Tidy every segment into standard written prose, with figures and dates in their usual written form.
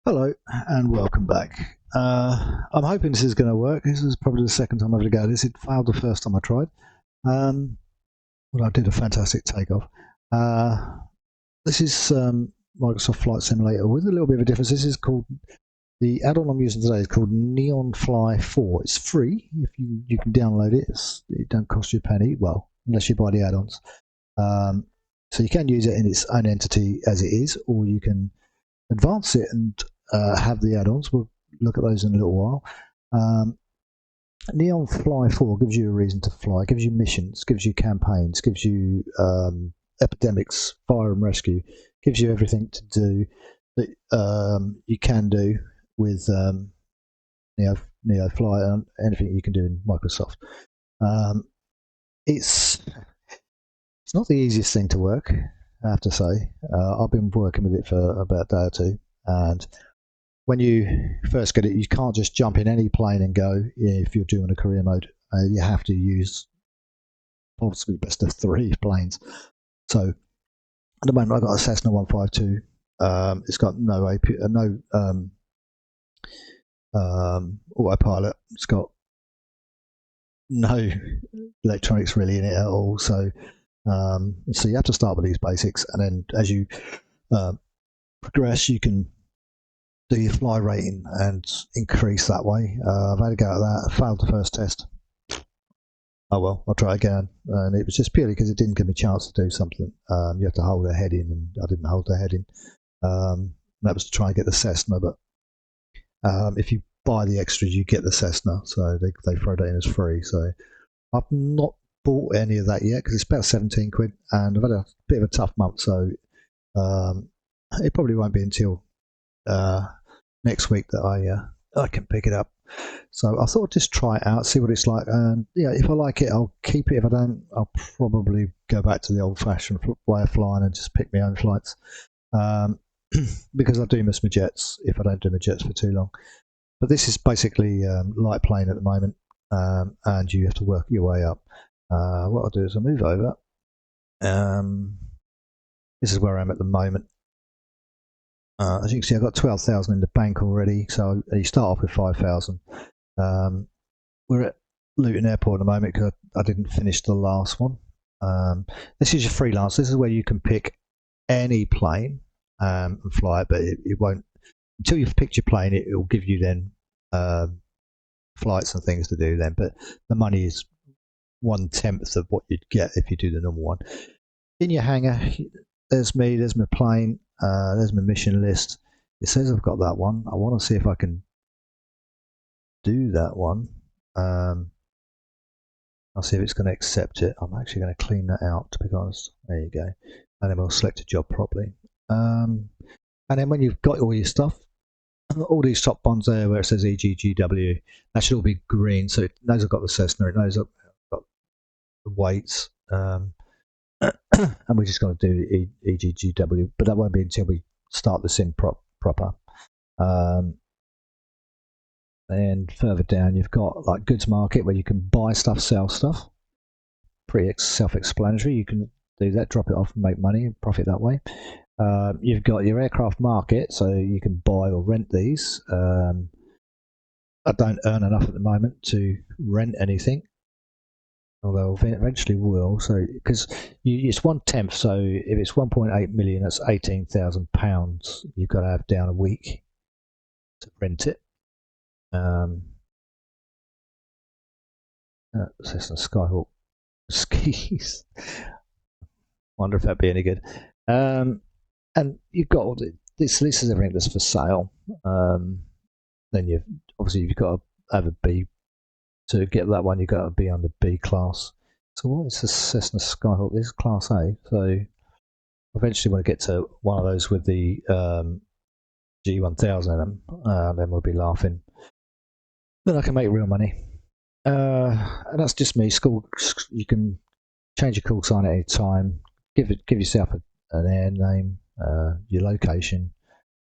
Hello and welcome back. I'm hoping this is going to work. This is probably the second time I've ever go this. It failed the first time I tried. Well, I did a fantastic takeoff. This is Microsoft Flight Simulator with a little bit of a difference. This is called, the add-on I'm using today is called Neofly4. It's free. If you can download it. It don't cost you a penny. Well, unless you buy the add-ons. So you can use it in its own entity as it is, or you can advance it and have the add-ons. We'll look at those in a little while. Neofly4 gives you a reason to fly, gives you missions, gives you campaigns, gives you epidemics, fire and rescue, gives you everything to do that you can do with Neofly and anything you can do in Microsoft. It's not the easiest thing to work, I have to say. I've been working with it for about a day or two, and when you first get it, you can't just jump in any plane and go if you're doing a career mode. You have to use possibly best of 3 planes. So at the moment I've got a Cessna 152. It's got no autopilot. It's got no electronics really in it at all. So you have to start with these basics, and then as you progress, you can do your fly rating and increase that way. I've had a go at that. I failed the first test. Oh well, I'll try again. And it was just purely because it didn't give me a chance to do something. You have to hold a head in, and I didn't hold the head in. That was to try and get the Cessna, but if you buy the extras, you get the Cessna, so they throw that in as free. So I've not bought any of that yet because it's about 17 quid, and I've had a bit of a tough month, so it probably won't be until next week that I can pick it up. So I thought I'd just try it out, see what it's like, and yeah, if I like it, I'll keep it. If I don't, I'll probably go back to the old-fashioned way of flying and just pick my own flights, because I do miss my jets if I don't do my jets for too long. But this is basically light plane at the moment, and you have to work your way up. What I'll do is I'll move over. This is where I am at the moment. As you can see, I've got 12,000 in the bank already, so you start off with 5,000. We're at Luton Airport at the moment because I didn't finish the last one. This is your freelance. This is where you can pick any plane and fly it, but it won't, until you've picked your plane, it will give you then flights and things to do then, but the money is 1/10 of what you'd get if you do the normal one. In your hangar, there's me, there's my plane, there's my mission list. It says I've got that one. I want to see if I can do that one. I'll see if it's going to accept it. I'm actually going to clean that out, to be honest. There you go. And then we'll select a job properly. And then when you've got all your stuff, all these top ones there where it says EGGW, that should all be green. So it knows I've got the Cessna, it knows I've got the weights. And we just got to do EGGW, but that won't be until we start the sim proper. And further down, you've got like goods market where you can buy stuff, sell stuff. Pretty self-explanatory. You can do that, drop it off, and make money and profit that way. You've got your aircraft market, so you can buy or rent these. I don't earn enough at the moment to rent anything, although eventually will. So because it's 1/10, so if it's 1.8 million, that's £18,000 you've got to have down a week to rent it. Cessna Skyhawk skis. Wonder if that'd be any good. And you've got all this is everything that's for sale. Then you've got to have a B. To get that one, you've got to be under B class. So what is the Cessna Skyhawk? This is class A. So I eventually want to get to one of those with the G1000 in them. Then we'll be laughing. Then I can make real money. And that's just me. You can change your call sign at any time. Give yourself an air name, your location,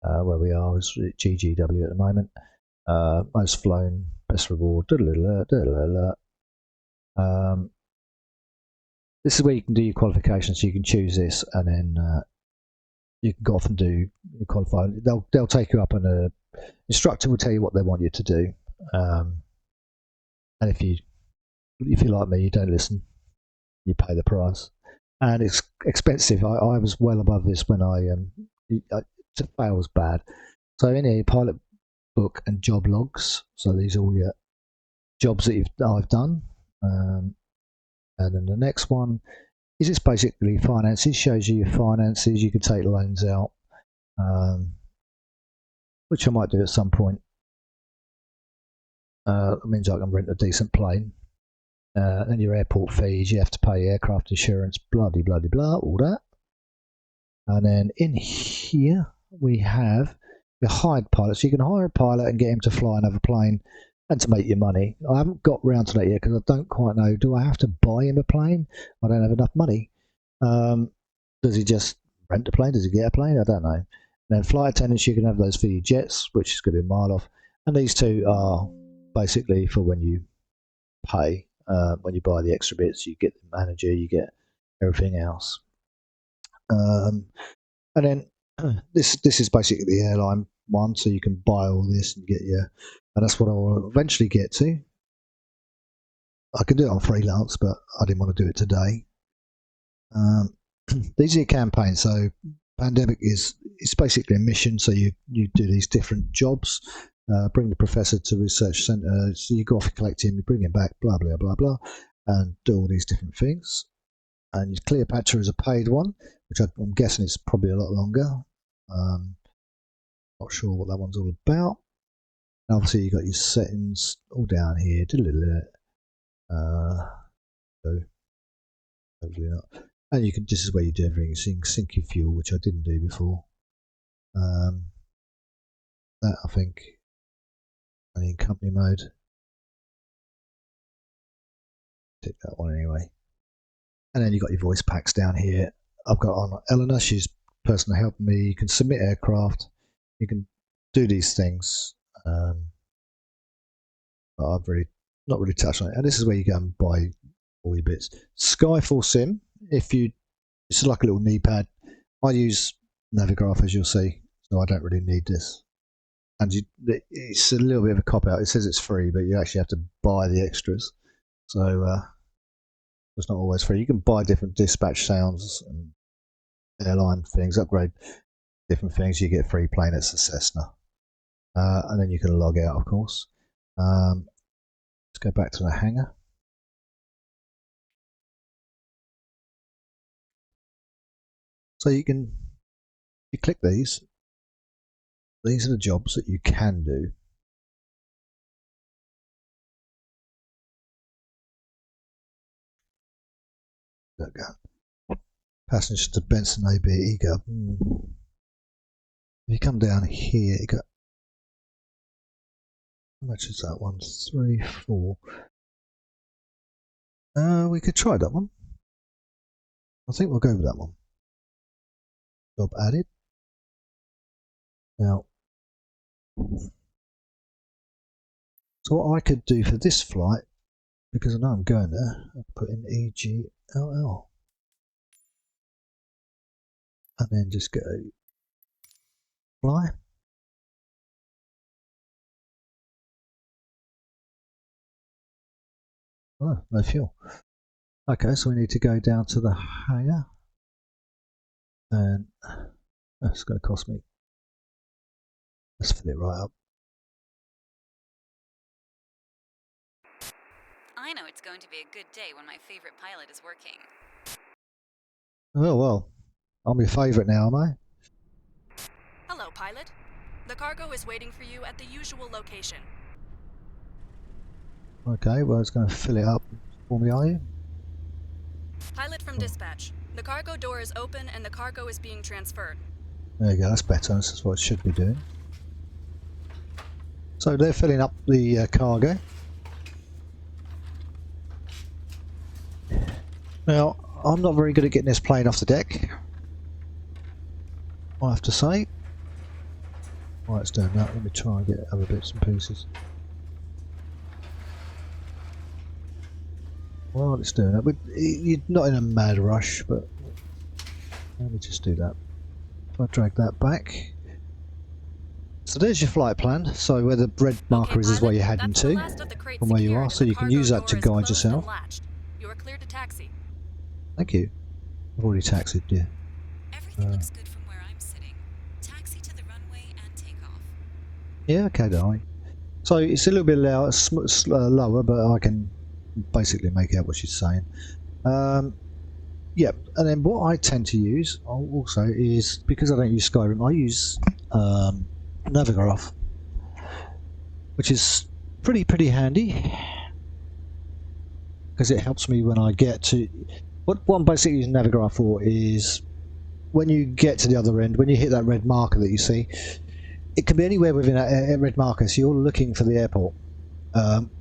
where we are is GGW at the moment. Most flown, best reward. This is where you can do your qualifications. So you can choose this, and then you can go off and do your qualifying. They'll take you up, and a instructor will tell you what they want you to do. And if you like me, you don't listen. You pay the price, and it's expensive. I was well above this when to fail was bad. So in here, pilot book and job logs. So these are all your jobs that I've done. And then the next one is just basically finances. Shows you your finances. You can take loans out, which I might do at some point. It means I can rent a decent plane. Then your airport fees, you have to pay aircraft insurance, blah, blah, blah, blah, all that. And then in here, we have your hired pilot. So you can hire a pilot and get him to fly another plane and to make your money. I haven't got round to that yet because I don't quite know. Do I have to buy him a plane? I don't have enough money. Does he just rent a plane? Does he get a plane? I don't know. And then flight attendants, you can have those for your jets, which is going to be a mile off. And these two are basically for when you pay. When you buy the extra bits, you get the manager, you get everything else. And then this is basically the airline one, so you can buy all this and get your, and that's what I will eventually get to. I can do it on freelance, but I didn't want to do it today. These are your campaigns. So pandemic is basically a mission. So you do these different jobs. Bring the professor to research centre. So you go off and collect him, you bring him back, blah blah blah blah, and do all these different things. And Cleopatra is a paid one, which I'm guessing is probably a lot longer. Not sure what that one's all about. And obviously you got your settings all down here. So hopefully not. And you can. This is where you do everything. So you can sync your fuel, which I didn't do before. That I think. And in company mode. Tick that one anyway. And then you've got your voice packs down here. I've got on Eleanor, she's the person helping me. You can submit aircraft. You can do these things. But I've not really touched on it. And this is where you go and buy all your bits. Skyfall Sim, it's like a little knee pad. I use Navigraph, as you'll see, so I don't really need this. And it's a little bit of a cop-out. It says it's free, but you actually have to buy the extras. So it's not always free. You can buy different dispatch sounds and airline things, upgrade different things. You get a free plane. It's a Cessna. And then you can log out, of course. Let's go back to the hangar. So you click these. These are the jobs that you can do. There we go. Passengers to Benson AB Ego. If you come down here, you got, how much is that one? 3, 4. We could try that one. I think we'll go with that one. Job added. Now, so what I could do for this flight, because I know I'm going there, I'll put in EGLL. And then just go fly. Oh, no fuel. Okay, so we need to go down to the hangar. And that's going to cost me. Let's fill it right up. I know it's going to be a good day when my favorite pilot is working. Oh, well, I'm your favourite now, am I? Hello, pilot. The cargo is waiting for you at the usual location. Okay, well, it's going to fill it up for me, are you? Pilot from dispatch. The cargo door is open and the cargo is being transferred. There you go, that's better. This is what it should be doing. So they're filling up the cargo. Now, I'm not very good at getting this plane off the deck, I have to say. While it's doing that, let me try and get other bits and pieces. While it's doing that, you're not in a mad rush, but let me just do that. If I drag that back. So there's your flight plan. So where the red marker is where pilot, you're heading that's the to, last of the crates from where you are. secured, So and the you can cargo use that door to is guide closed yourself. and latched. You are cleared to taxi. Thank you. I've already taxied, yeah. Everything looks good from where I'm sitting. Taxi to the runway and take off. Yeah, okay, darling. So it's a little bit lower, but I can basically make out what she's saying. Yeah, and then what I tend to use also is, because I don't use Skyrim, I use Navigraph, which is pretty handy because it helps me when I get to. What I'm basically using Navigraph for is when you get to the other end, when you hit that red marker that you see, it can be anywhere within a red marker. So you're looking for the airport.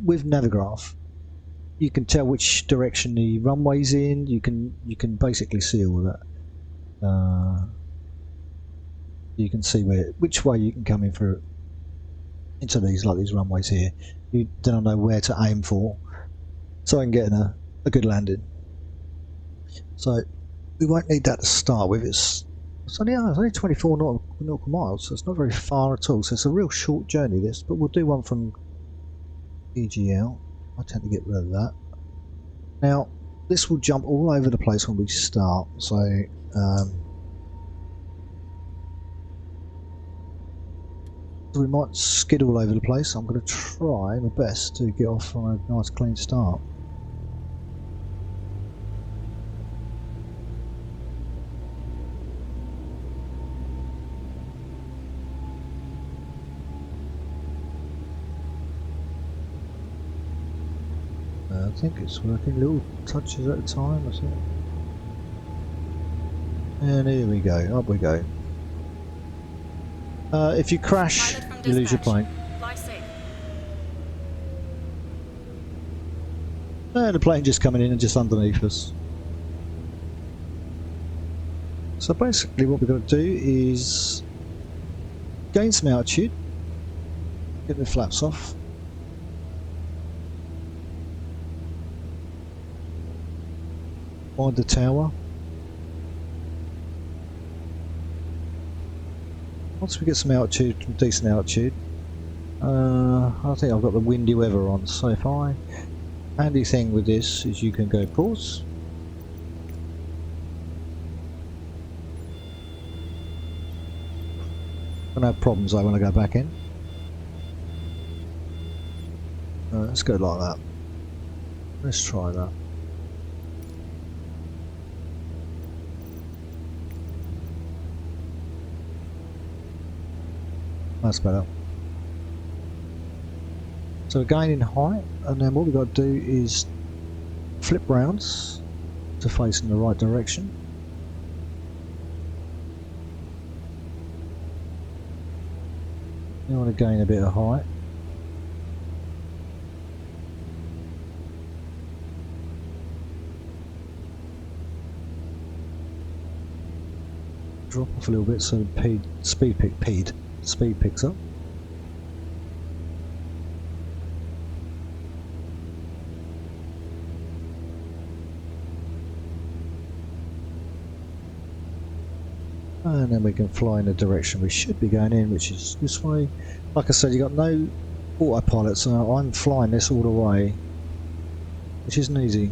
With Navigraph, you can tell which direction the runway's in. You can basically see all that. You can see which way you can come in through into these runways here. You don't know where to aim for, so I can get a good landing. So we won't need that to start with. It's only 24 nautical miles, so it's not very far at all. So it's a real short journey this, but we'll do one from EGL. I tend to get rid of that. Now this will jump all over the place when we start, so we might skid all over the place. I'm going to try my best to get off on a nice clean start. I think it's working, little touches at a time, I think. And here we go, up we go. If you crash, you lose your plane. Fly safe. And the plane just coming in and just underneath us. So basically what we've got to do is gain some altitude, get the flaps off. Find the tower. Once we get some altitude, decent altitude, I think I've got the windy weather on, so if handy thing with this is you can go pause. Gonna have problems though when I go back in. Let's go like that. Let's try that. That's better. So we're gaining height, and then what we've got to do is flip rounds to face in the right direction. You want to gain a bit of height. Drop off a little bit so the speed picks up. And then we can fly in the direction we should be going in, which is this way. Like I said, you got no autopilot, so I'm flying this all the way, which isn't easy.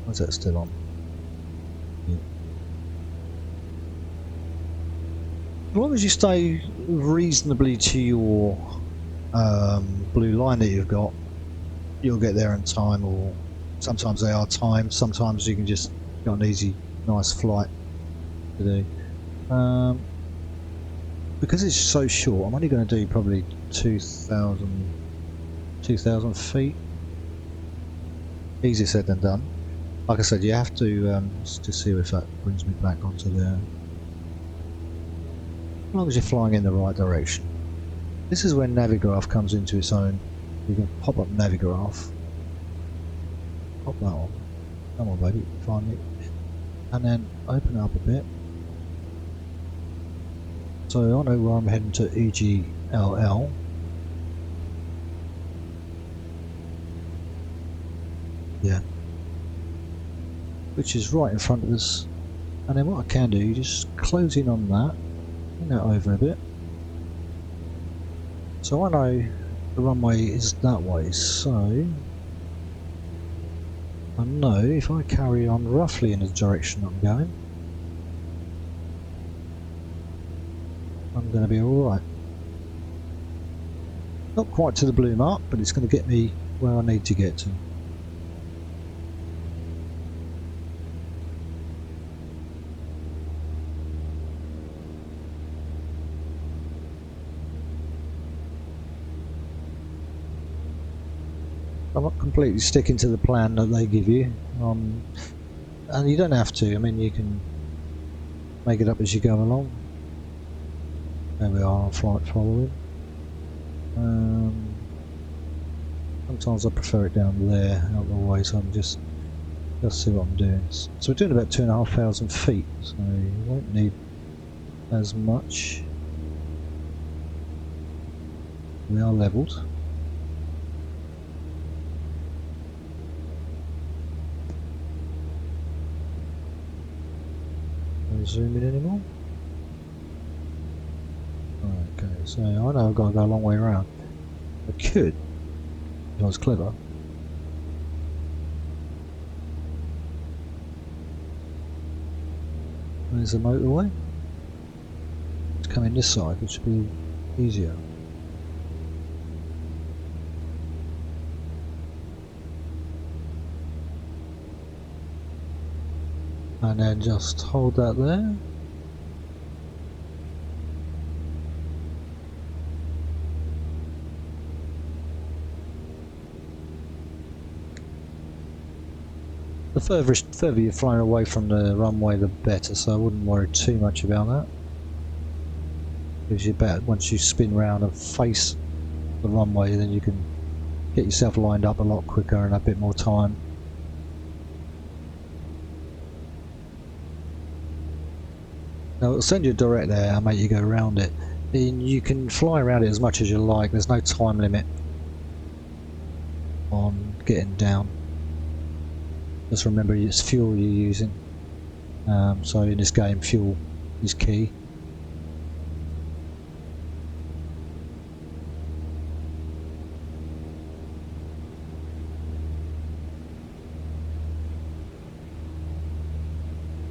Why's that still on? Yeah. As long as you stay reasonably to your blue line that you've got, you'll get there in time, or sometimes they are timed, sometimes you can just got an easy, nice flight to do. Because it's so short, I'm only going to do probably 2,000 feet. Easier said than done. Like I said, you have to just see if that brings me back onto there. As long as you're flying in the right direction. This is when Navigraph comes into its own. You can pop up Navigraph. Pop that on. Come on, baby, find it. And then open it up a bit. So I know where I'm heading to EGLL. Yeah. Which is right in front of us. And then what I can do, just close in on that, bring that over a bit. So I know the runway is that way, so I know if I carry on roughly in the direction I'm going, I'm going to be alright. Not quite to the blue mark, but it's going to get me where I need to get to. I'm not completely sticking to the plan that they give you, and you don't have to. I mean, you can make it up as you go along. There we are on flight following. Sometimes I prefer it down there, out of the way, so I'm just see what I'm doing. So we're doing about 2,500 feet, so you won't need as much. We are levelled. Don't zoom in anymore. Okay, so I know I've got to go a long way around. I could, if I was clever. There's the motorway. It's coming this side, which would be easier. And then just hold that there. The further you're flying away from the runway, the better, so I wouldn't worry too much about that. Gives you better, once you spin round and face the runway, then you can get yourself lined up a lot quicker and a bit more time. Now it'll send you a direct there and make you go around it. Then you can fly around it as much as you like, there's no time limit on getting down. Just remember it's fuel you're using, so in this game fuel is key.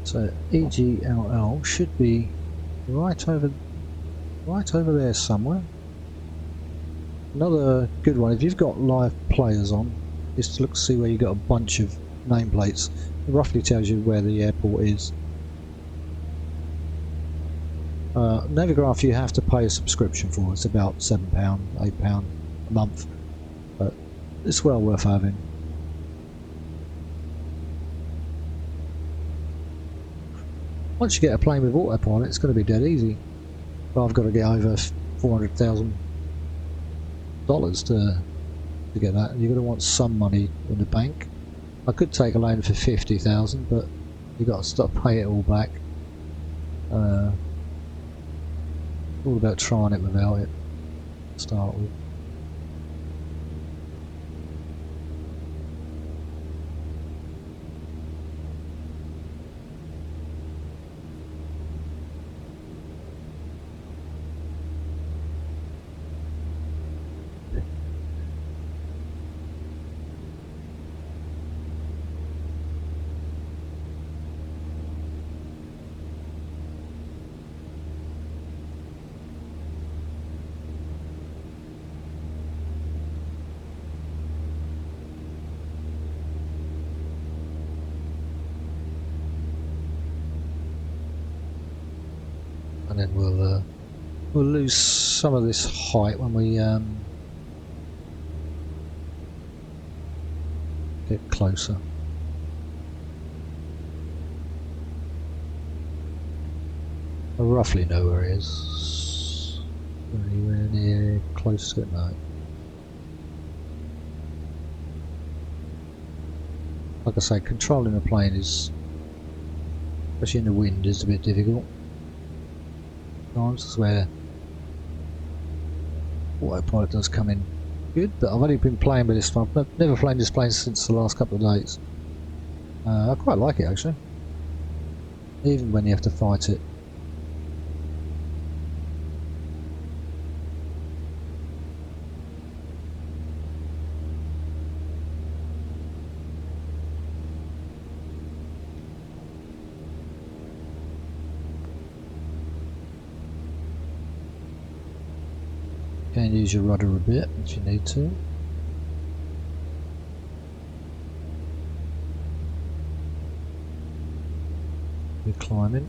So EGLL should be right over there somewhere. Another good one, if you've got live players on, is to look to see where you've got a bunch of nameplates. It roughly tells you where the airport is. Navigraph you have to pay a subscription for. It's about £7, £8 a month, but it's well worth having. Once you get a plane with autopilot, it's going to be dead easy. But I've got to get over $400,000 to get that. You're going to want some money in the bank. I could take a loan for 50,000, but you've got to stop paying it all back. All about trying it without it to start with. And then we'll lose some of this height when we get closer. I roughly know where it is. Anywhere near close to it now. Like I say, controlling a plane is, especially in the wind, is a bit difficult. Times is where autopilot does come in good, but I've only been playing with this one. I've never played this plane since the last couple of days. I quite like it actually, even when you have to fight it. You can use your rudder a bit if you need to. You're climbing.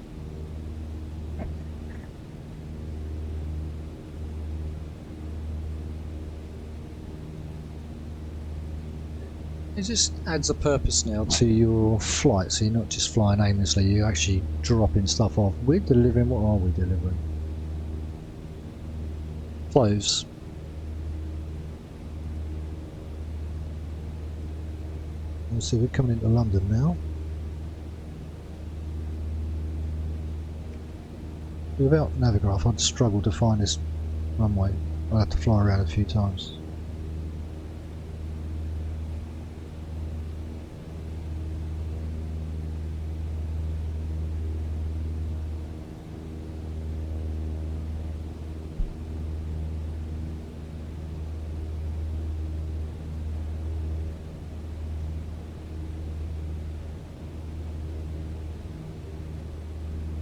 It just adds a purpose now to your flight, so you're not just flying aimlessly, you're actually dropping stuff off. We're delivering, what are we delivering? Clothes. Let's see, we're coming into London now. Without Navigraph, I'd struggle to find this runway. I'd have to fly around a few times.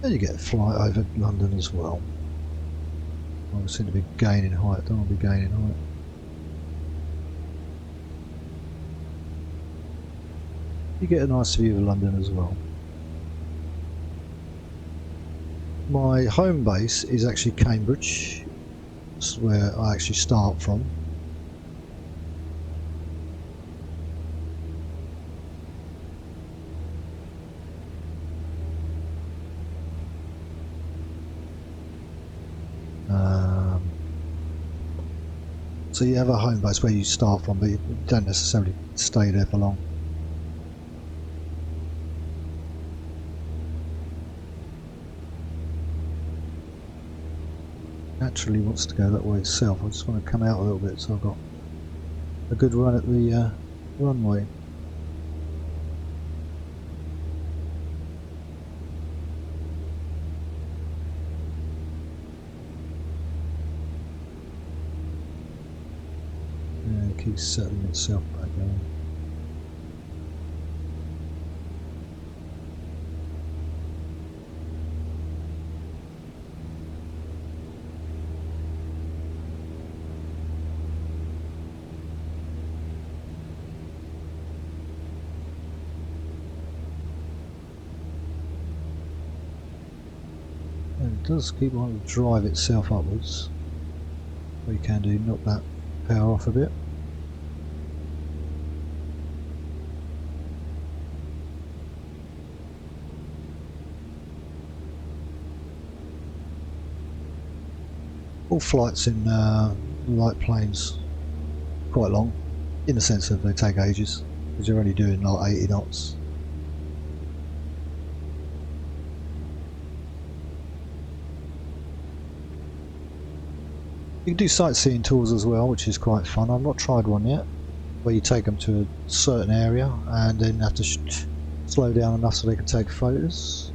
And you get a flight over London as well. I seem to be gaining height, don't want to be gaining height. You get a nice view of London as well. My home base is actually Cambridge. That's where I actually start from. So you have a home base where you start from, but you don't necessarily stay there for long. Naturally wants to go that way itself. I just want to come out a little bit so I've got a good run at the runway. Keeps settling itself back down. And it does keep wanting to drive itself upwards. What you can do, knock that power off a bit. All flights in light planes quite long, in the sense that they take ages, because you're only doing like 80 knots. You can do sightseeing tours as well, which is quite fun. I've not tried one yet, where you take them to a certain area and then have to slow down enough so they can take photos.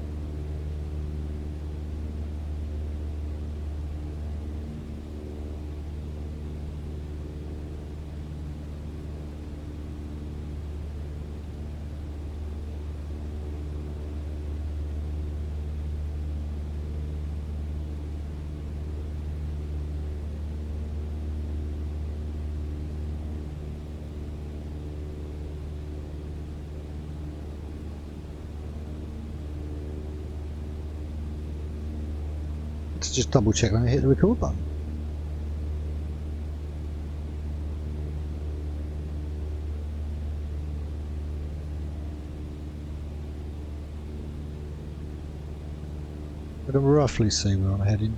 To just double check when I hit the record button. I can roughly see where I'm heading.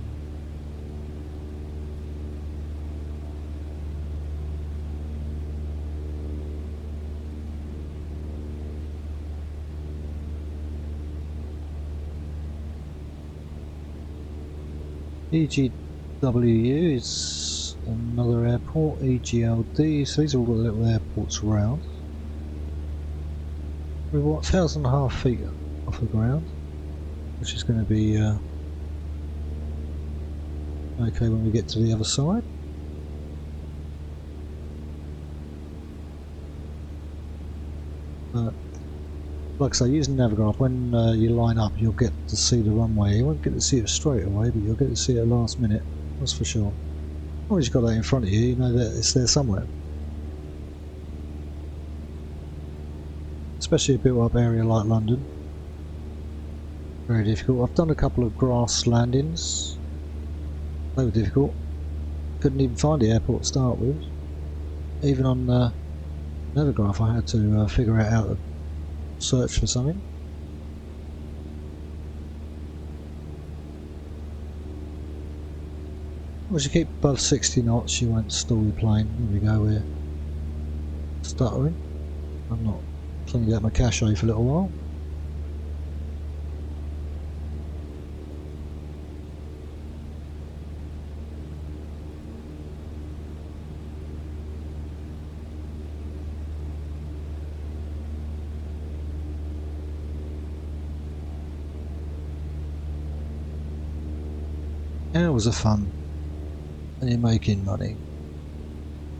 EGWU is another airport, EGLD, so these are all the little airports around. We're what, 1,500 feet off the ground, which is going to be okay when we get to the other side. Like I say, using Navigraph, when you line up, you'll get to see the runway. You won't get to see it straight away, but you'll get to see it last minute, that's for sure. Once you've got that in front of you, you know that it's there somewhere. Especially a built-up area like London. Very difficult. I've done a couple of grass landings. They were difficult. Couldn't even find the airport to start with. Even on Navigraph, I had to figure out how to search for something. Once you keep above 60 knots, you won't stall your plane. Here we go, we're stuttering. I'm not cleaning out my cache for a little while. Hours of fun, and you're making money.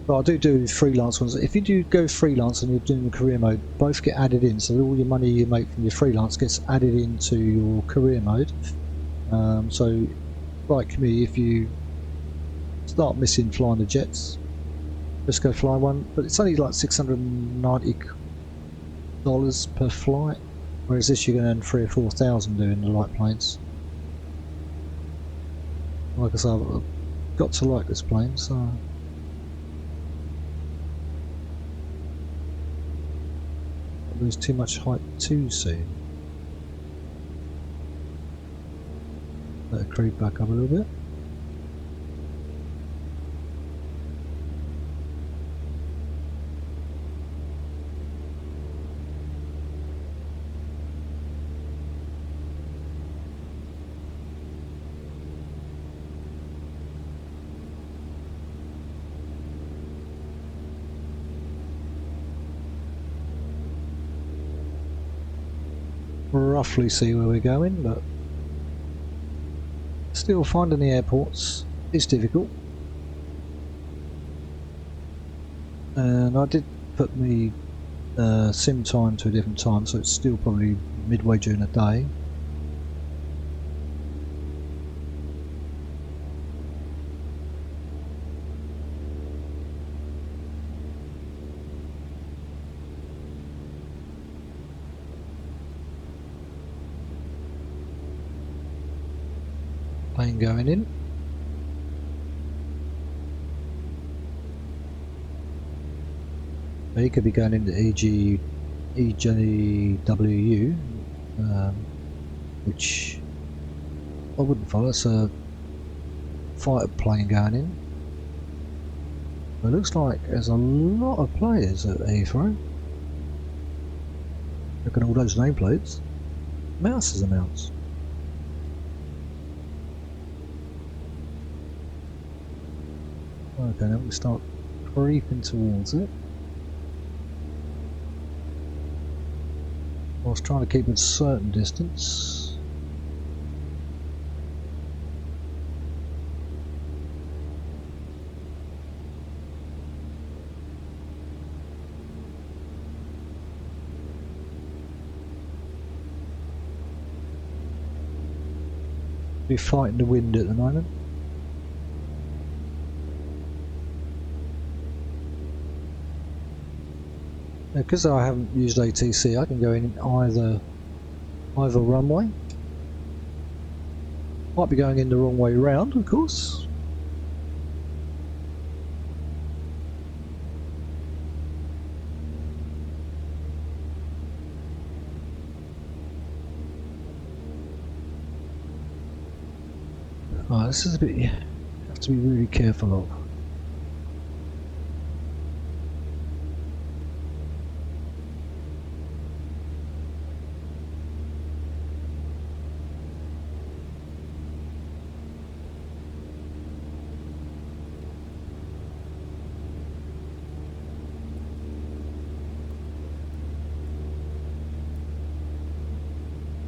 But I do freelance ones. If you do go freelance and you're doing the career mode, both get added in, so all your money you make from your freelance gets added into your career mode. So like me, if you start missing flying the jets, just go fly one, but it's only like $690 per flight, whereas this you can earn 3,000 or 4,000 doing the light planes. Like I say, I've got to like this plane, so lose too much height too soon. Let it creep back up a little bit. Roughly see where we're going, but still finding the airports is difficult. And I did put me sim time to a different time, so it's still probably midway during the day. Plane going in. He could be going into EJWU, which I wouldn't follow. It's a fighter plane going in. It looks like there's a lot of players at Heathrow. Look at all those nameplates. Mouse amounts. Okay, now we start creeping towards it. I was trying to keep a certain distance. We're fighting the wind at the moment. Because I haven't used ATC, I can go in either runway. Might be going in the wrong way round, of course. Right, this is a bit you have to be really careful of.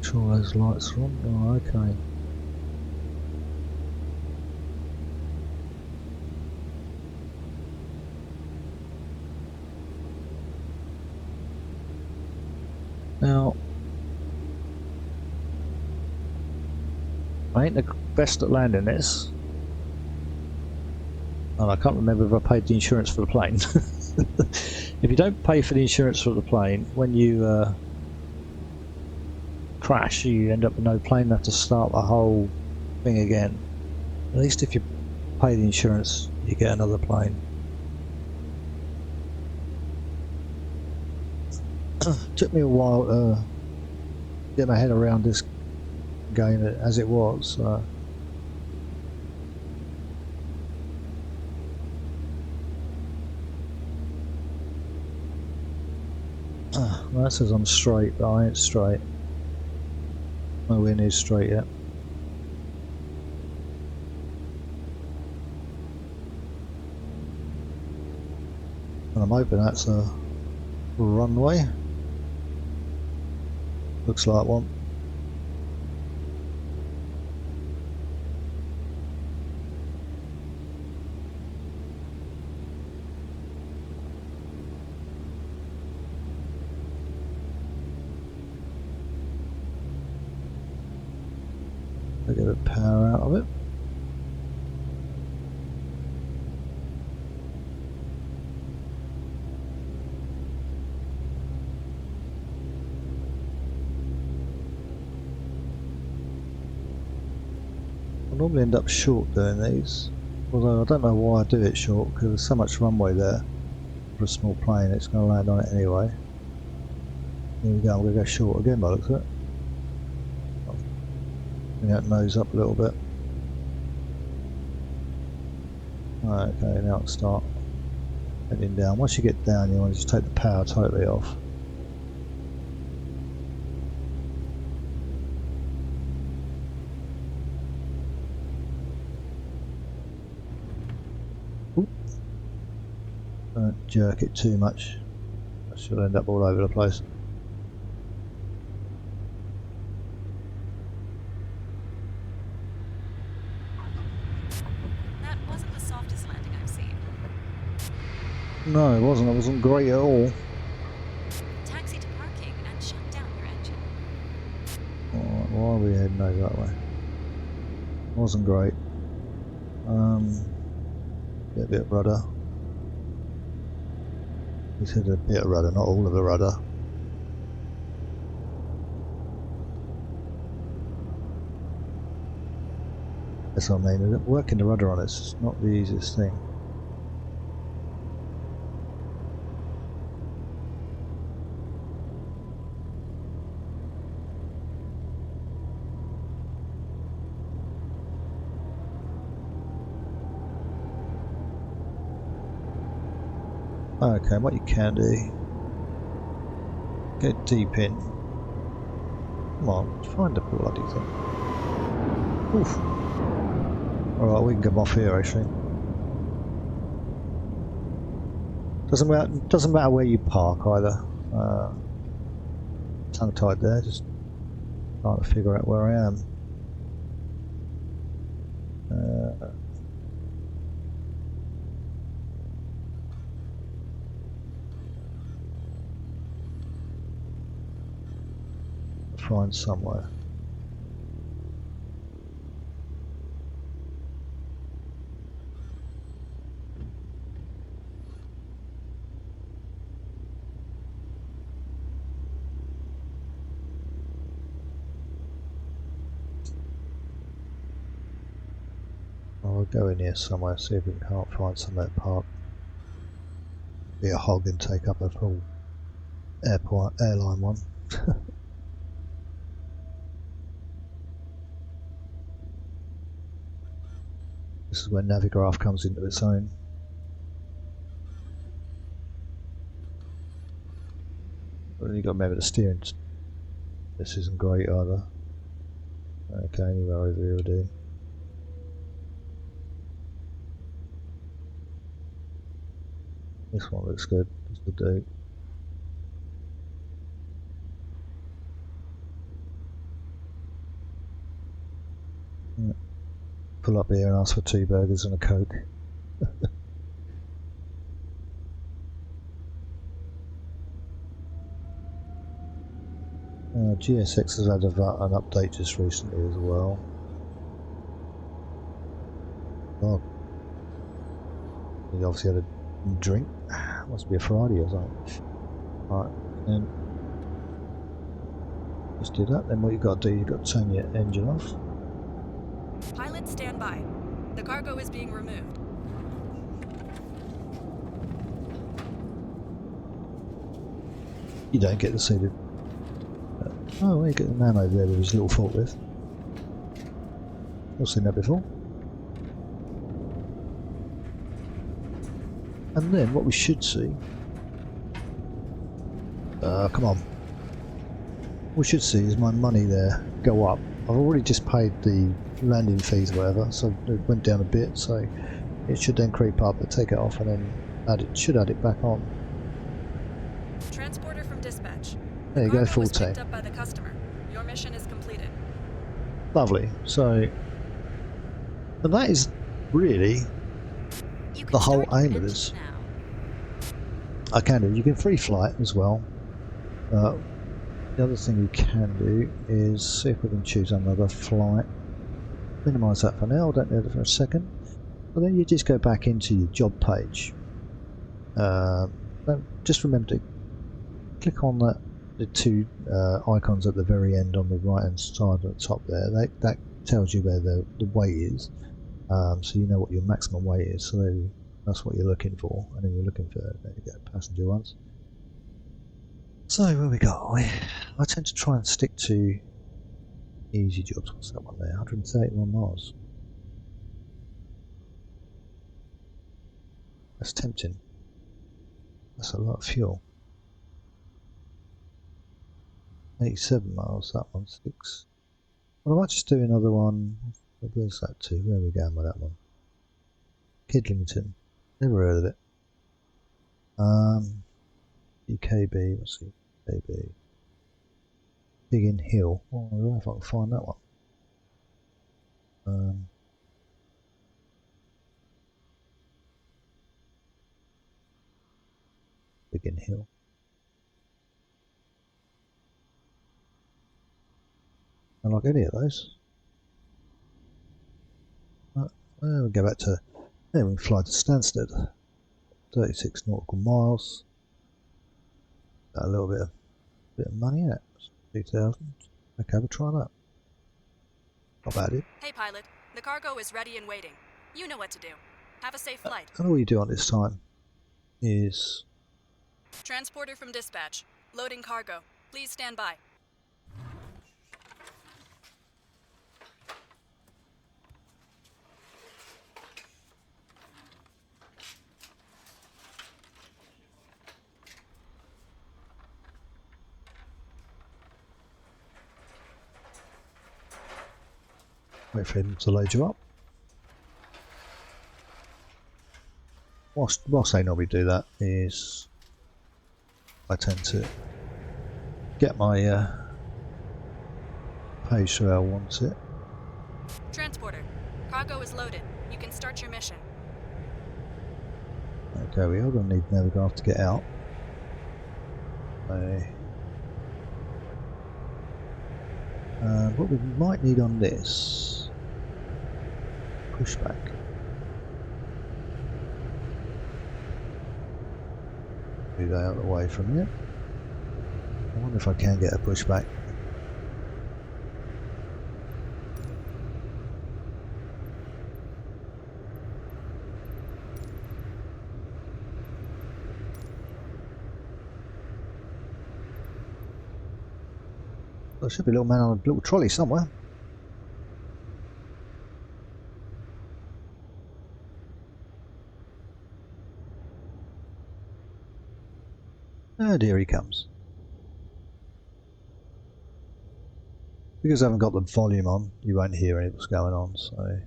Sure those lights are on. Oh, okay. Now, I ain't the best at landing this. And I can't remember if I paid the insurance for the plane. If you don't pay for the insurance for the plane, when you crash, you end up with no plane and have to start the whole thing again. At least if you pay the insurance, you get another plane. Took me a while to get my head around this game as it was. Well, that says I'm straight, but I ain't straight. Nowhere near straight yet. And I'm hoping that's a runway. Looks like one. Get a bit of power out of it. I normally end up short doing these, although I don't know why I do it short, because there's so much runway there for a small plane, it's going to land on it anyway. Here we go, I'm going to go short again by the looks of it. Bring that nose up a little bit. Okay, now I'll start heading down. Once you get down, you want to just take the power totally off. Oop. Don't jerk it too much. I should end up all over the place. That wasn't the softest landing I've seen. No, it wasn't. It wasn't great at all. Taxi to parking and shut down your engine. Alright, why are we heading over that way? Wasn't great. Get a bit of rudder. He said a bit of rudder, not all of the rudder. That's what I mean. Working the rudder on it's not the easiest thing. Okay, what you can do, get deep in. Come on, find the bloody thing. Oof. Alright, we can come off here actually. Doesn't matter where you park either. Tongue tied there, just trying to figure out where I am. Find somewhere. I'll go in here somewhere, see if we can't find somewhere to park. Be a hog and take up a full airline one. This is where Navigraph comes into its own. But you got to remember the steering. This isn't great either. Okay, anywhere over here will do. This one looks good. This will do. Pull up here and ask for 2 burgers and a Coke. GSX has had an update just recently as well. Oh, he obviously had a drink. Must be a Friday or something. Right, and just do that. Then what you've got to do, you've got to turn your engine off. Pilot, stand by. The cargo is being removed. You don't get to see the... oh, well, you get the man over there with his little forklift. I've seen that before. And then what we should see... come on. What we should see is my money there go up. I've already just paid the landing fees or whatever, so it went down a bit, so it should then creep up, but take it off and then should add it back on. Transporter from dispatch. There you go, Cargo was 14. picked up by the customer. Your mission is completed. Lovely. So, and that is really You can the whole start your aim of engine this. now. I can do. You can free flight as well. The other thing you can do is see if we can choose another flight. Minimise that for now. Don't need it for a second. But then you just go back into your job page. Just remember to click on the 2 icons at the very end on the right hand side at the top there. That tells you where the weight is, so you know what your maximum weight is. So that's what you're looking for, and then you're looking for, there you go, passenger ones. So where we go? I tend to try and stick to easy jobs. What's that one there? 131 miles. That's tempting. That's a lot of fuel. 87 miles, that one's 6. Well, I might just do another one. Where's that to? Where are we going with that one? Kidlington. Never heard of it. UKB, what's the UKB? Biggin Hill. Oh, I don't know if I can find that one. Biggin Hill. I don't like any of those. We'll go back to, then we can fly to Stansted. 36 nautical miles. Got a little bit of money in it. 2,000. Okay, we'll try that. Not bad, it. Hey, pilot. The cargo is ready and waiting. You know what to do. Have a safe flight. And all you do on this time is... Transporter from dispatch. Loading cargo. Please stand by. wait for him to load you up. Whilst they normally do that is I tend to get my page so I want it. Transporter. Cargo is loaded. You can start your mission. Okay, we are going to need Navigraph to get out. What we might need on this pushback. Move that out of the way from here. I wonder if I can get a pushback. There should be a little man on a little trolley somewhere. Oh dear, he comes. Because I haven't got the volume on, you won't hear any of what's going on, so...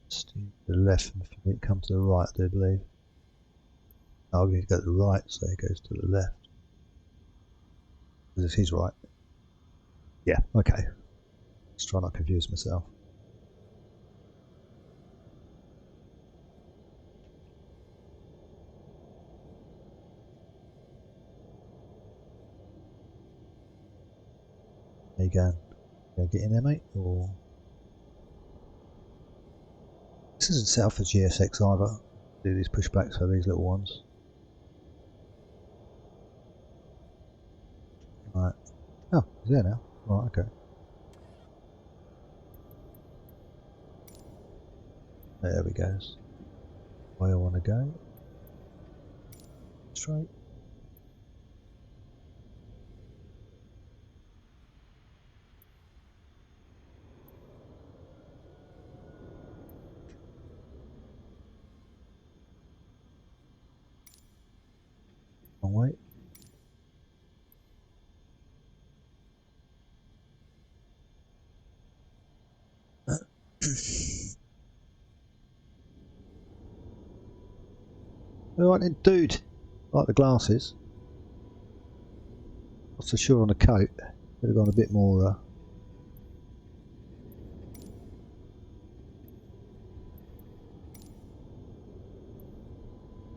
To the left and it come to the right, I do believe. Oh, I'm going to go to the right, so he goes to the left. This is his right. Yeah, okay. Let's try not to confuse myself. There you go. Get in there, mate? Or this isn't set up for GSX either. Do these pushbacks for these little ones. Right. Oh, he's there now. Right, okay. There we go. Where I want to go. Straight. Wrong way. Alright then, dude. Like the glasses. Not so sure on the coat. Could have gone a bit more.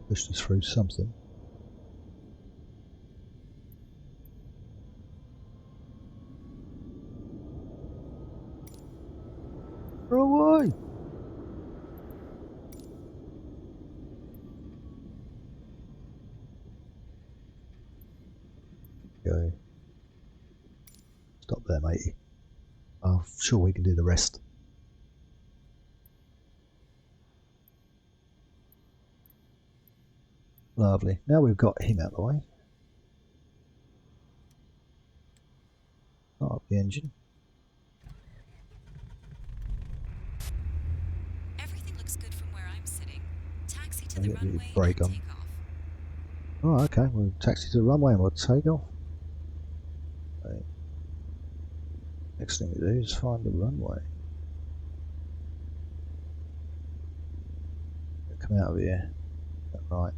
Pushed us through something. Wrong way. Go. Stop there, matey. I'm sure we can do the rest. Lovely. Now we've got him out of the way. Start up the engine. Everything looks good from where I'm sitting. Taxi to I'll the get the runway brake and on. take off. Oh, okay. We'll taxi to the runway and we'll take off. Right. Next thing to do is find the runway. Come out of here. Right.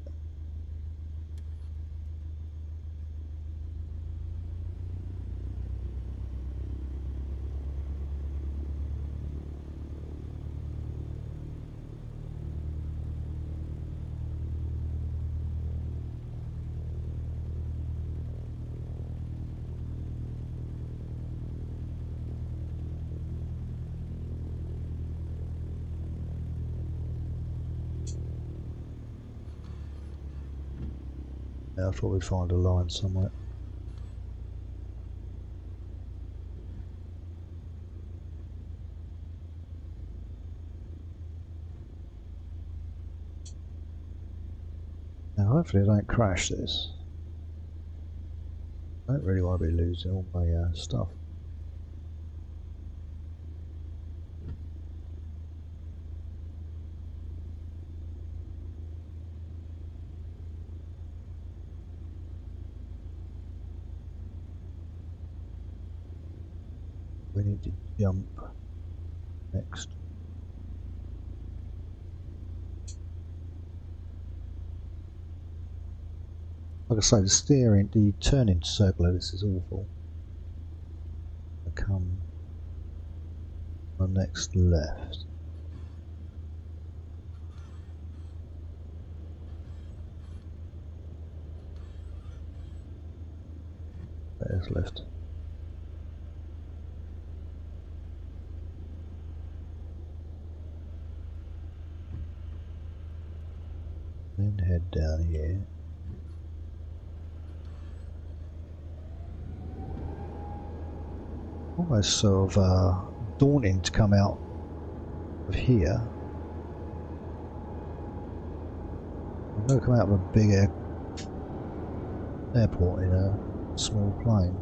Now I thought we'd find a line somewhere. Now hopefully I don't crash this. I don't really want to be losing all my stuff. We need to jump next. Like I say, the steering, the turning circle of this is awful. I come on next left. There's left. Then head down here. Almost sort of daunting to come out of here. I'm going to come out of a big airport in a small plane.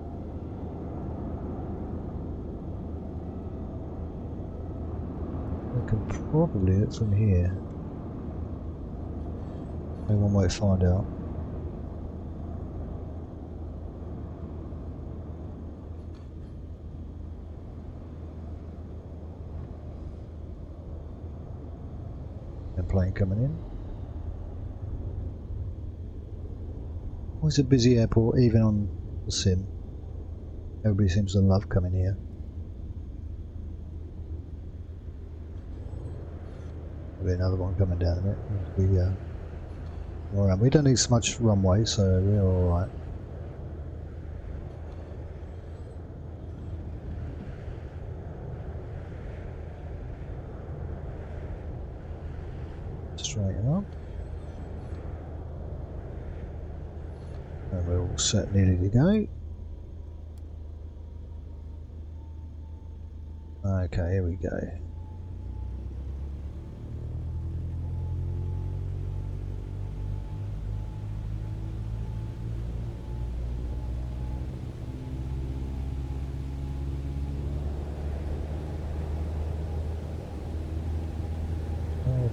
I can probably do it from here. Only one way to find out. And plane coming in. Always a busy airport, even on the sim. Everybody seems to love coming here. There'll be another one coming down in it as we go. Alright, we don't need so much runway, so we're alright. Straighten up. And we're all set, nearly to go. Okay, here we go.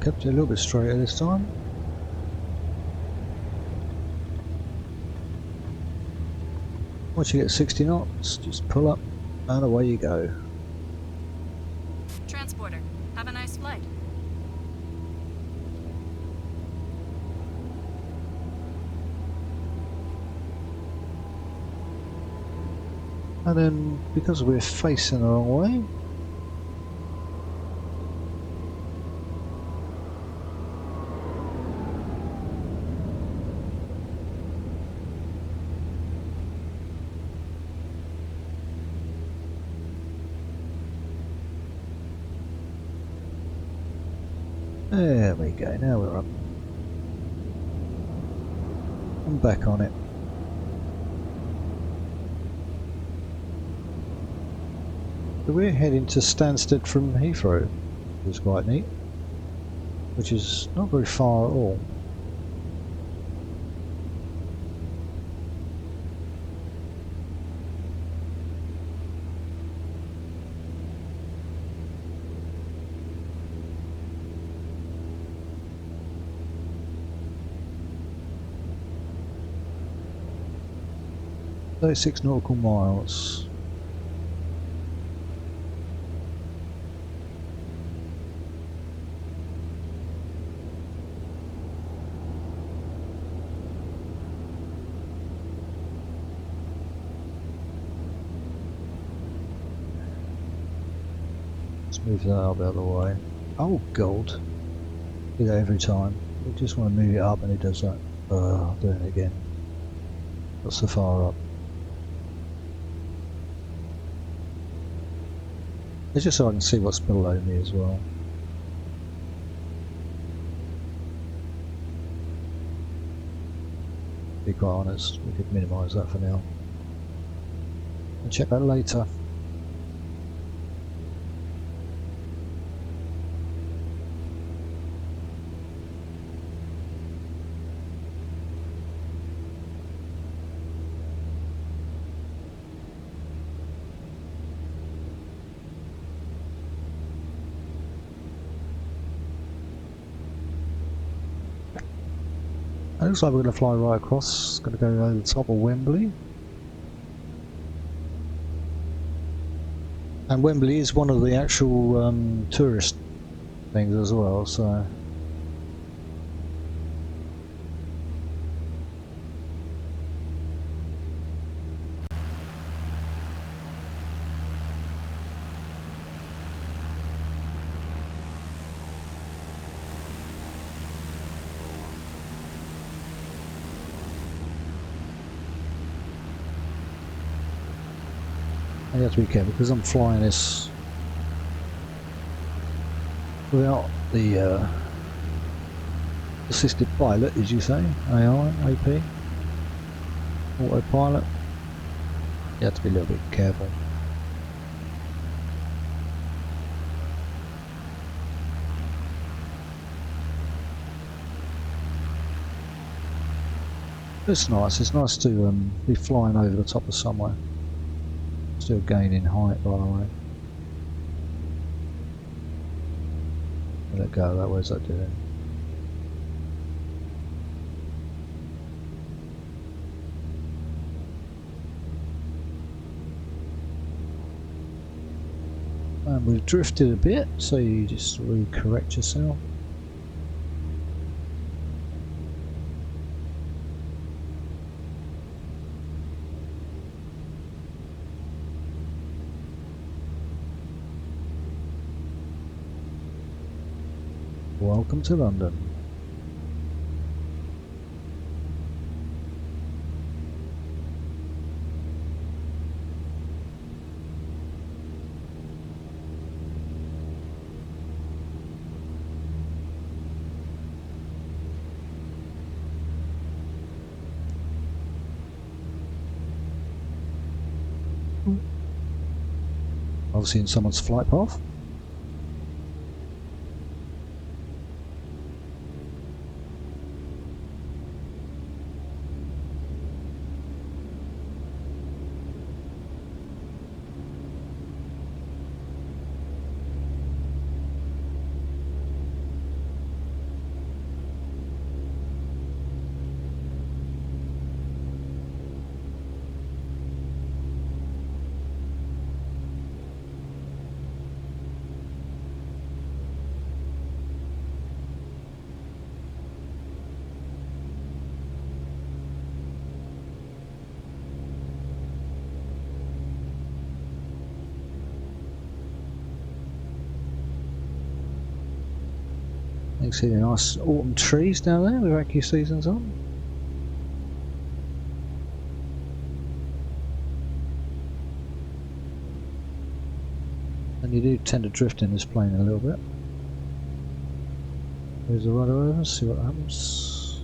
Kept it a little bit straighter this time. Once you get 60 knots, just pull up and away you go. Transporter, have a nice flight. And then, because we're facing the wrong way, there we go, now we're up. I'm back on it. So we're heading to Stansted from Heathrow, which is quite neat. Which is not very far at all. "36 nautical miles. Let's move that up out of the way. Oh god. Do that every time. You just want to move it up and it does that. Doing it again. Not so far up. It's just so I can see what's below me as well. To be quite honest, we could minimise that for now. And check that later. It looks like we're going to fly right across. It's going to go over the top of Wembley. And Wembley is one of the actual tourist things as well, so... You have to be careful because I'm flying this without the assisted pilot, as you say, AI, AP, autopilot. You have to be a little bit careful. It's nice. It's nice to be flying over the top of somewhere. Still gaining height, by the way. Let it go. That where's that doing? And we've drifted a bit, so you just re-correct yourself. Welcome to London. Obviously in someone's flight path. You can see the nice autumn trees down there with recce seasons on. And you do tend to drift in this plane a little bit. There's the rudder over, see what happens.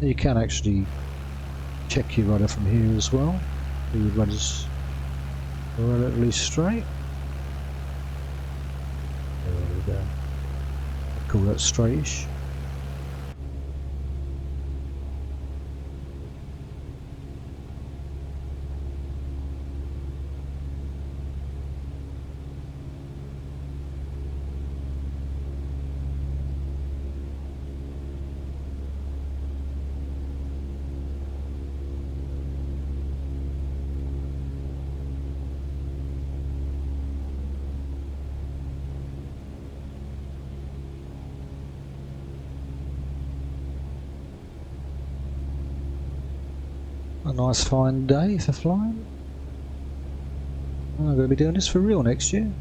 And you can actually check your rudder from here as well. Your rudder's relatively straight. There we go. Call that straightish. A nice fine day for flying. I'm going to be doing this for real next year.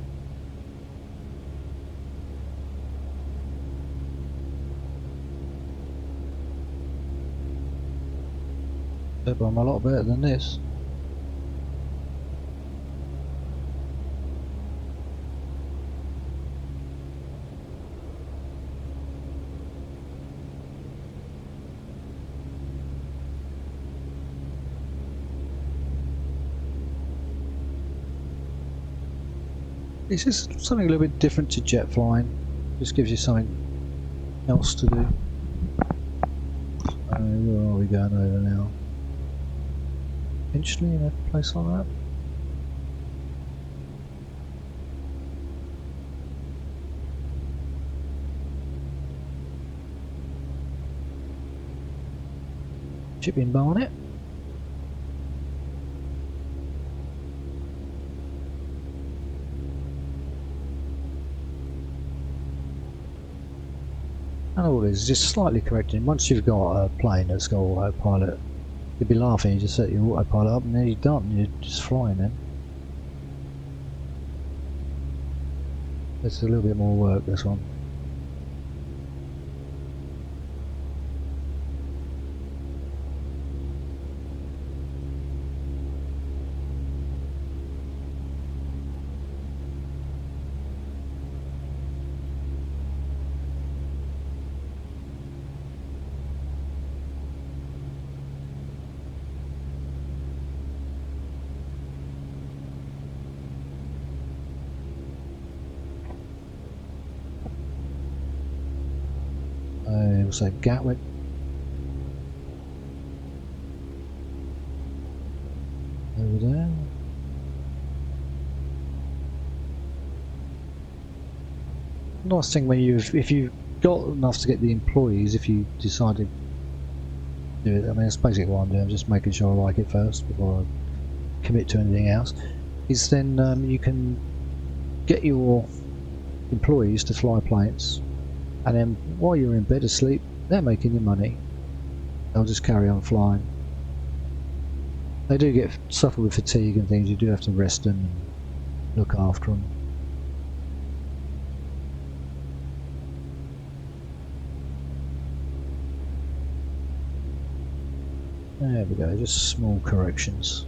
But I'm a lot better than this. It's just something a little bit different to jet flying. Just gives you something else to do. Where are we going over now? Finchley, in a place like that? Chipping Barnet. And all this is just slightly correcting. Once you've got a plane that's got autopilot, you'd be laughing, you just set your autopilot up and then you're done, you're just flying then. It's a little bit more work, this one. Also Gatwick. Over there. Nice thing when if you've got enough to get the employees, if you decide to do it, I mean that's basically what I'm doing, I'm just making sure I like it first before I commit to anything else, is then you can get your employees to fly planes, and then while you're in bed asleep, they're making your money. They'll just carry on flying. They do suffer with fatigue and things, you do have to rest them and look after them. There we go, just small corrections.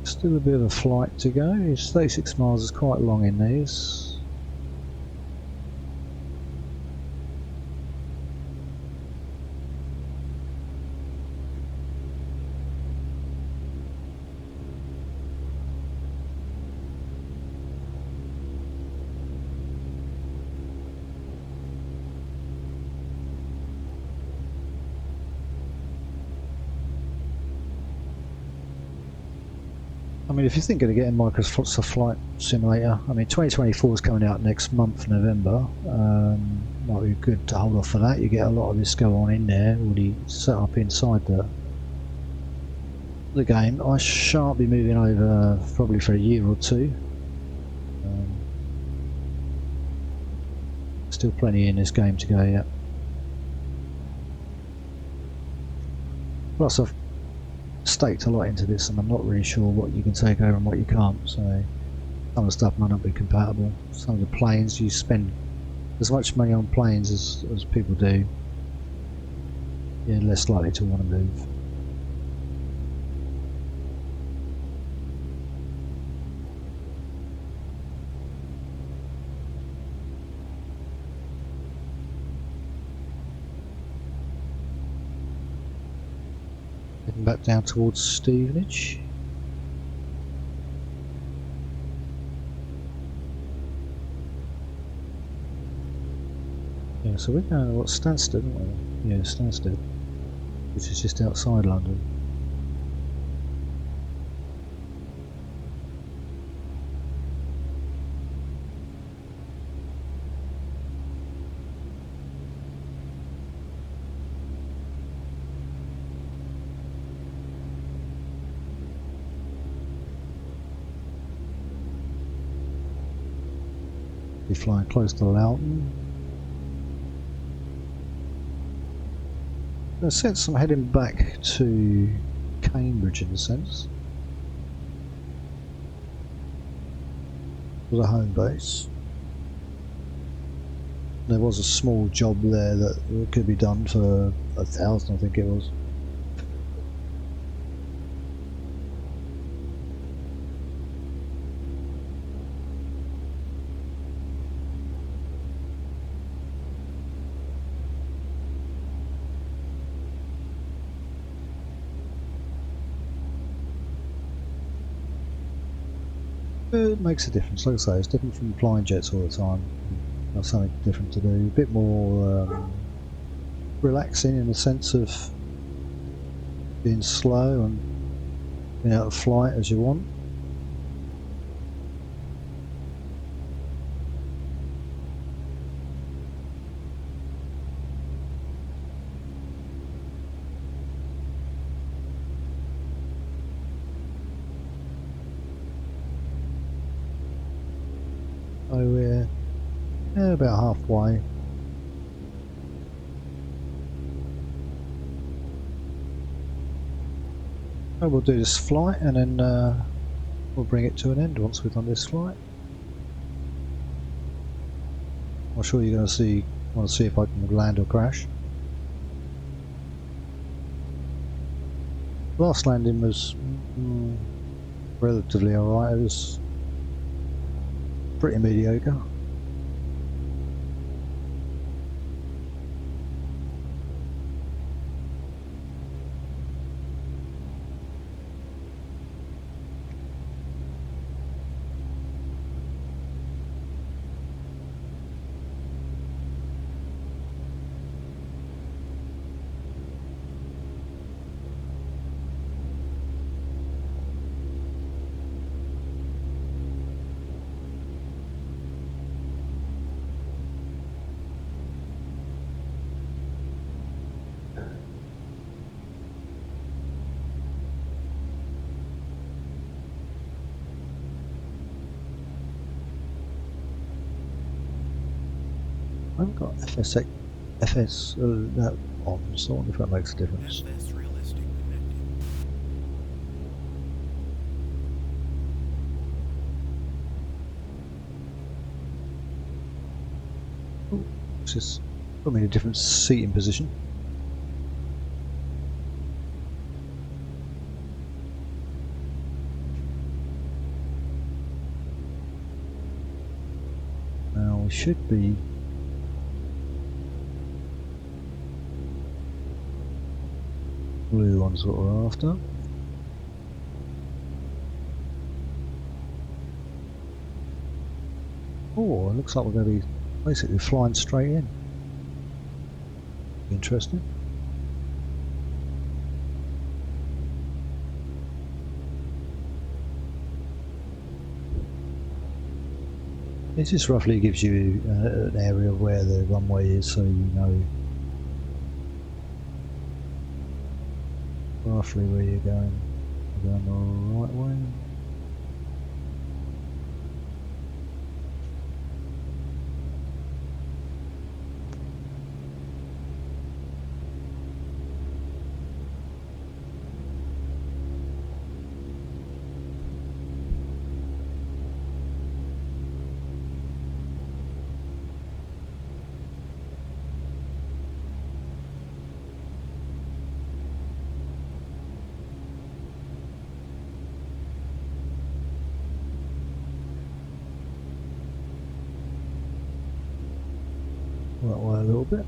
Still a bit of a flight to go. 36 miles is quite long in these. I mean, if you're thinking of getting Microsoft Flight Simulator, I mean, 2024 is coming out next month, November. Might be good to hold off for that. You get a lot of this go on in there, already set up inside the game. I shan't be moving over probably for a year or two. Still plenty in this game to go yet. Plus, I've staked a lot into this and I'm not really sure what you can take over and what you can't, so some of the stuff might not be compatible. Some of the planes, you spend as much money on planes as people do, you're less likely to want to move. Heading back down towards Stevenage. Yeah, so we're going to Stansted, aren't we? Yeah, Stansted, which is just outside London. Be flying close to Loughton. In a sense, I'm heading back to Cambridge in a sense. It was a home base. There was a small job there that could be done for 1,000, I think it was. It makes a difference, like I say, it's different from flying jets all the time. Have something different to do, a bit more relaxing in the sense of being slow and being able to fly it as you want. So we're about halfway. So we'll do this flight and then we'll bring it to an end once we've done this flight. I'm sure you're going to want to see if I can land or crash. Last landing was relatively alright. It was pretty mediocre. I haven't got FS that on, so I wonder if that makes a difference. axis. Put me in a different seating position. Now we should be blue ones what we're after. Oh, it looks like we're going to be basically flying straight in. Interesting. It just roughly gives you an area of where the runway is, so you know roughly where you're going. You're going the right way. That way a little bit.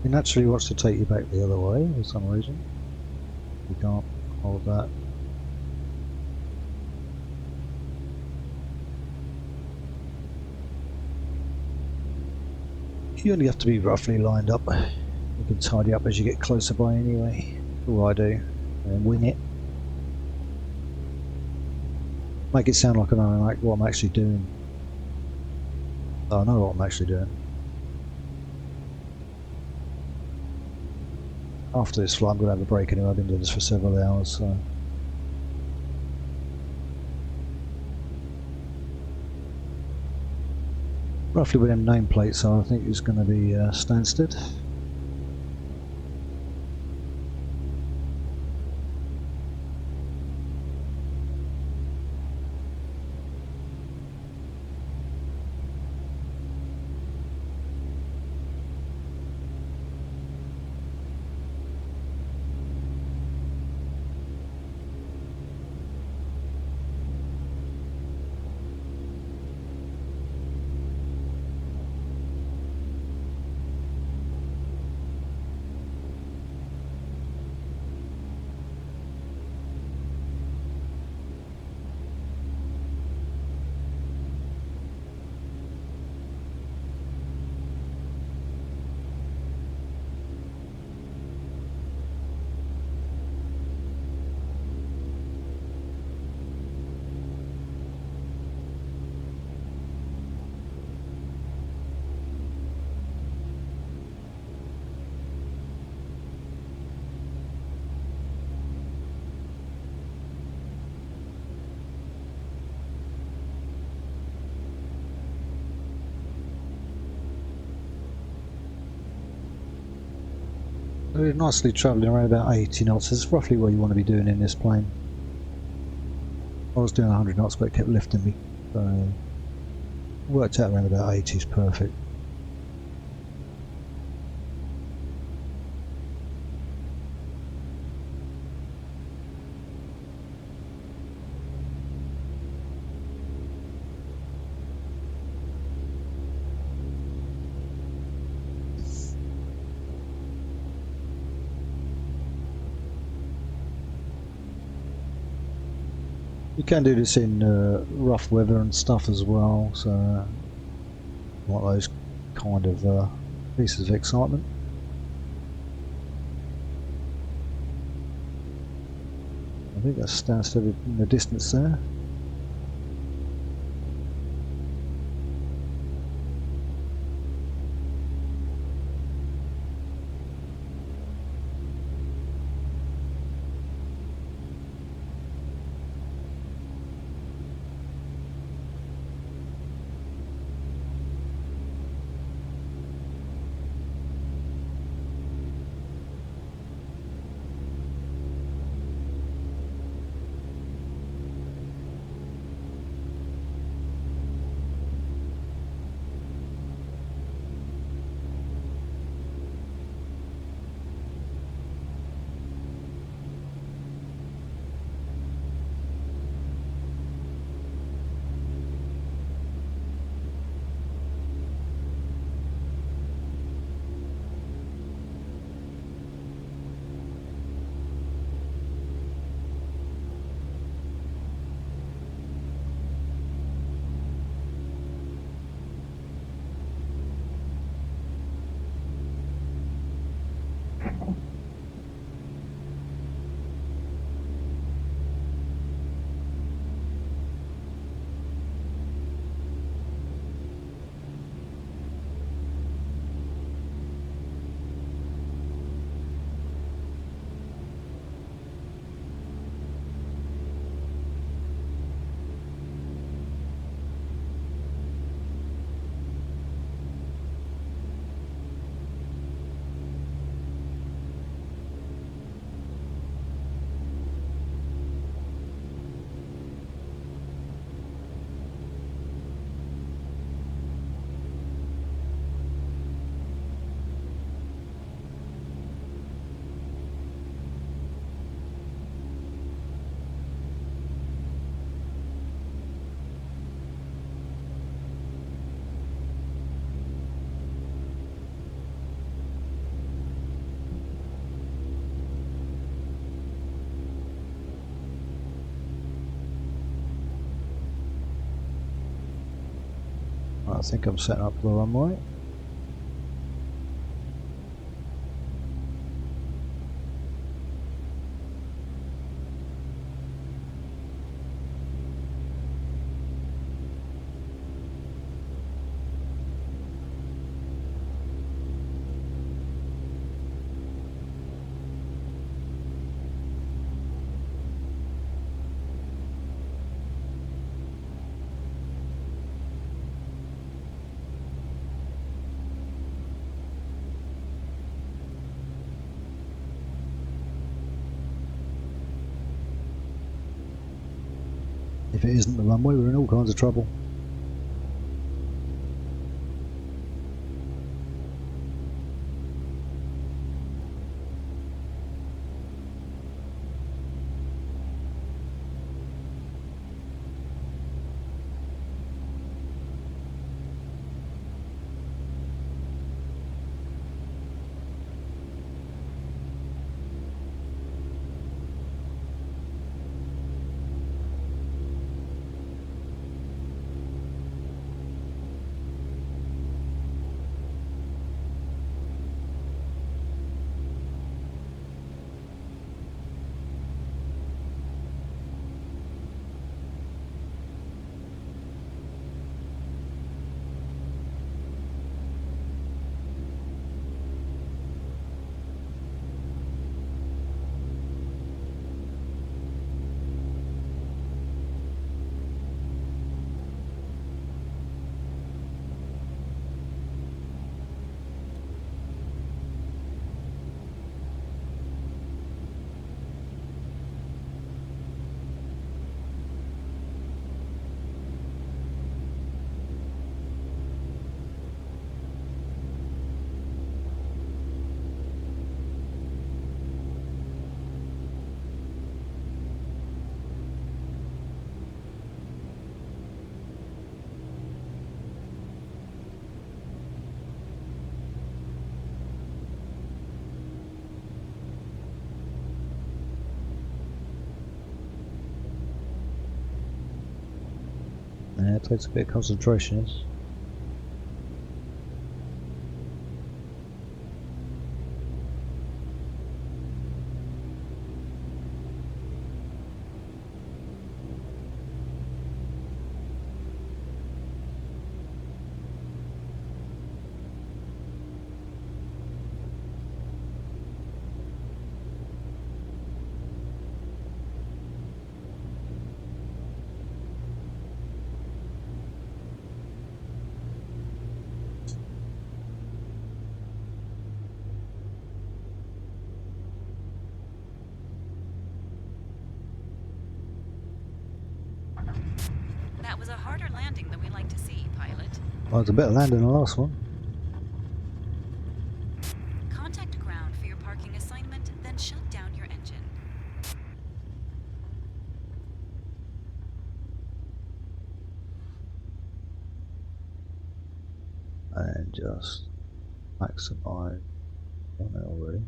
It naturally wants to take you back the other way for some reason. You can't hold that. You only have to be roughly lined up. You can tidy up as you get closer by anyway. All I do, and wing it. Make it sound like I know what I'm actually doing. Oh, I know what I'm actually doing. After this flight I'm going to have a break anyway. I've been doing this for several hours, so. Roughly within nameplate, so I think it's going to be Stansted. We're nicely travelling around about 80 knots. That's roughly what you want to be doing in this plane. I was doing 100 knots but it kept lifting me. So worked out around about 80 is perfect. You can do this in rough weather and stuff as well, so one of those kind of pieces of excitement. I think that's Stansted in the distance there. I think I'm setting up the runway. If it isn't the runway, we're in all kinds of trouble. Yeah, it takes a bit of concentration. Yes. That was a harder landing than we like to see, pilot. Well, it's a better land than the last one. Contact ground for your parking assignment, then shut down your engine. And just maximize on it already.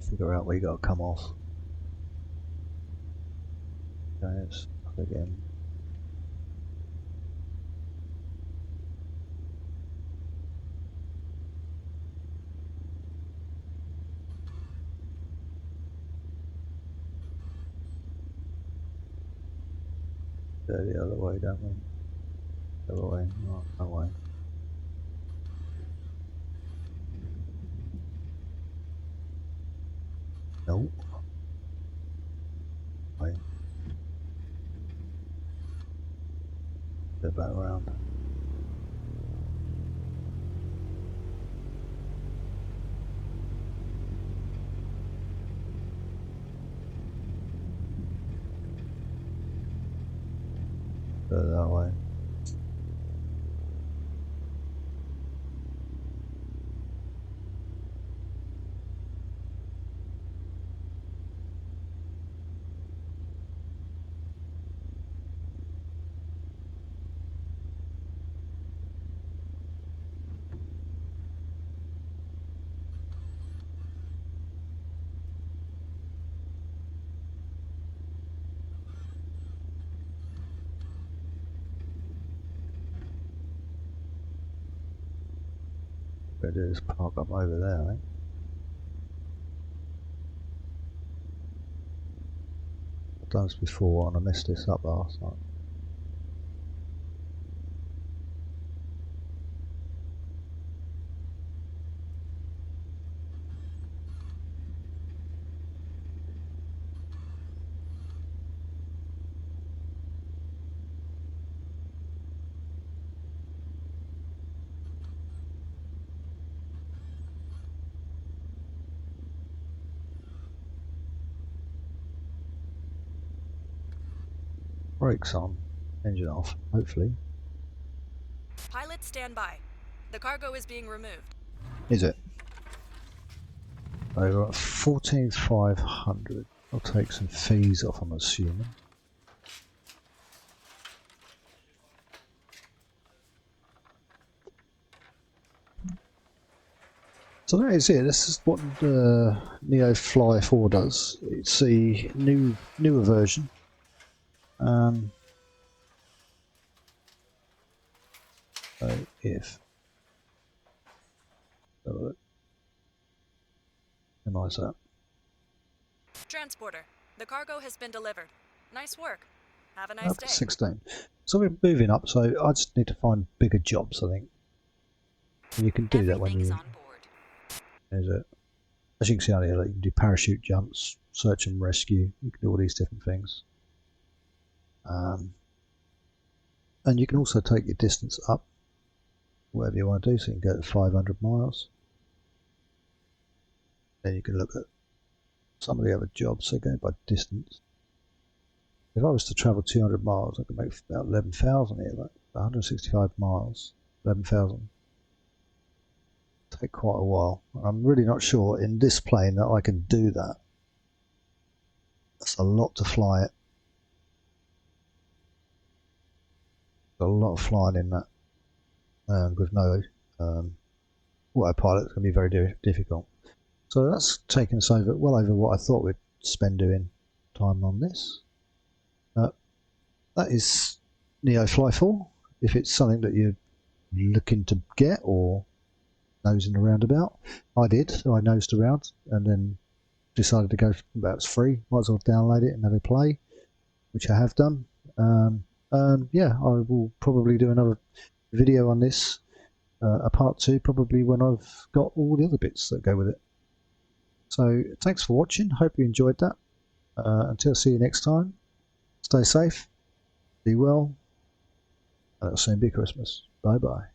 Figure out where you got to come off. Okay, let's click in. Go the other way, don't we? The other way, no, no way. Nope. Wait. Go back around. Go that way. going to do is park up over there, I think. I've done this before and I messed this up last night. Brakes on, engine off, hopefully. Pilot, stand by. The cargo is being removed. Is it? Over at 14,500. I'll take some fees off, I'm assuming. So that is it. This is what the Neofly4 does. It's a newer version. So if minimize that. Transporter, the cargo has been delivered. Nice work. Have a nice day. 16. So we're moving up, so I just need to find bigger jobs, I think. And you can do that when you... on board. Is it? As you can see on here, like, you can do parachute jumps, search and rescue. You can do all these different things. And you can also take your distance up, whatever you want to do. So you can go to 500 miles. Then you can look at some of the other jobs. So go by distance. If I was to travel 200 miles, I could make about 11,000 here. Like 165 miles, 11,000. Take quite a while. I'm really not sure in this plane that I can do that. That's a lot to fly it. A lot of flying in that with no autopilot. It's going to be very difficult. So that's taken us over well over what I thought we'd spend doing time on this. That is Neofly4. If it's something that you're looking to get or nosing around about, I did. So I nosed around and then decided to go. Well, it's free. Might as well download it and have a play, which I have done. Yeah, I will probably do another video on this, a part 2, probably when I've got all the other bits that go with it. So thanks for watching. Hope you enjoyed that. Until I see you next time, stay safe, be well, and it'll soon be Christmas. Bye bye.